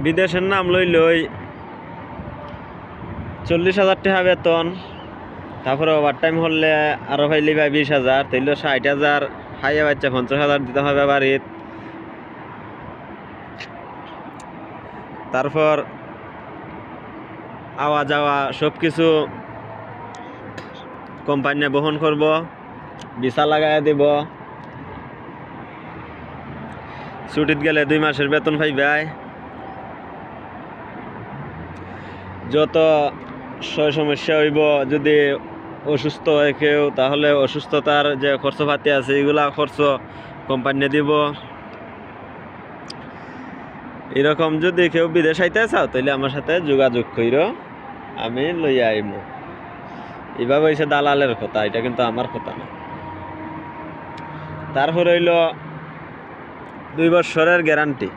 বিদেশের নাম লইলই 40,000 টাকা বেতন, তারপরে ওভার টাইম হলে আরো পাইলি ভাই 20,000, তাইলে 60,000, খাইয়া বাচ্চা 50,000 দিতে হবে বাড়িত। তারপর আওয়া যাওয়া সব কিছু কোম্পানি বহন করব, ভিসা লাগাই দিব, ছুটিত গেলে 2 মাসের বেতন পাইবাই। যত সমস্যা হইব, যদি অসুস্থ হয় কেউ তাহলে অসুস্থতার যে খরচপাতি আছে এগুলা খরচ কোম্পানি দিব। এরকম যদি কেউ বিদেশ আইতে চাও তাহলে আমার সাথে যোগাযোগ কইর, আমি লইয়া আইব। এভাবে হয়েছে দালালের কথা, এটা কিন্তু আমার কথা না। তারপর হইল 2 বছরের গ্যারান্টি।